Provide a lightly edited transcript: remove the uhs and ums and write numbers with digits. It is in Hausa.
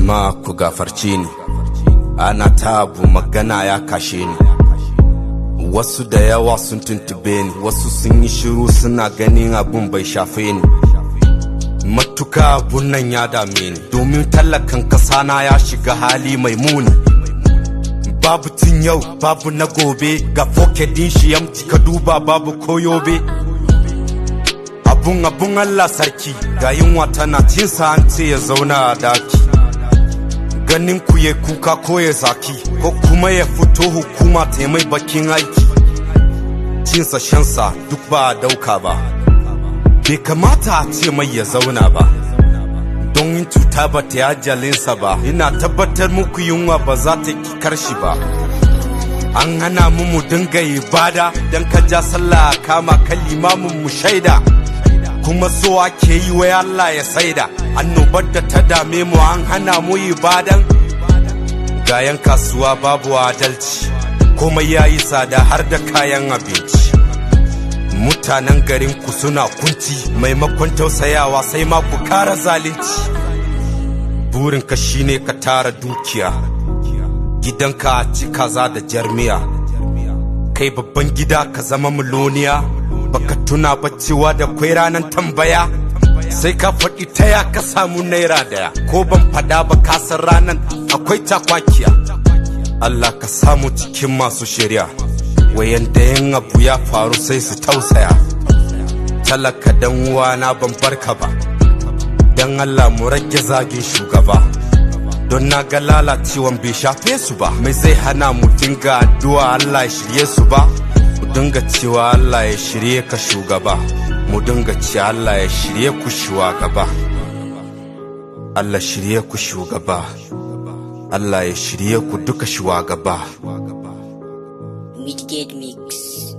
Jama'a ku gafarce ni, ana ta abu magana ya kashe ni. Wasu da yawa sun tuntube ni, wasu sun yi shiru suna ganin abun bai shafe ni. Matuka abun nan ya dame ni, domin talakan kasa na ya shiga hali mai muni. Babu tun yau, babu na gobe, ga fokedin shi yamti ka duba babu koyobe. Abun Allah sarki, ga yunwa tana cinsa an ce ya zauna a daki. Ganin ku ya kuka ko ya zaki, ko kuma ya fito hukuma ta mai bakin aiki. Cinsa shansa duk ba a dauka ba, bai kamata a ce mai ya zauna ba, don yin cuta ba ta ajalinsa ba. Ina tabbatar muku yunwa ba za ta ki karshi ba. An hana mu dinga ibada, dan ka ja sallah kama kan limamin mu shaida, kuma so ake yi wai Allah ya saida. Annobar da ta dame mu an hana mu ibadan. Ga yan kasuwa babu adalci, komai yayi tsada har da kayan abinci. Mutanen garin ku suna kunci, maimakon tausayawa sai ma ku kara zalunci. Burin ka shine ka tara dukiya, gidanka a ci kaza da jarmiya, kai babban gida ka zama miloniya. Baka tuna ba cewa da kwai ranan tambaya, sai ka faɗi taya ka samu naira daya, ko ban faɗa ba ka san ranan akwai takwakiya. Allah ka samu cikin masu shari'a, wayanda yin abu ya faru sai su tausaya. Talaka dan uwana ban barka ba, dan Allah mu rage zagin shugaba, don na ga lalacewan bai shafe su ba. Mai zai hana mu dinga addu'a Allah ya shirye su ba? Mu dinga cewa Allah ya shirye ka shugaba, mu dinga cewa Allah ya shirye ku shugaba. Allah shirye ku shugaba, Allah ya shirye ku duka shugaba. Midgate Mix.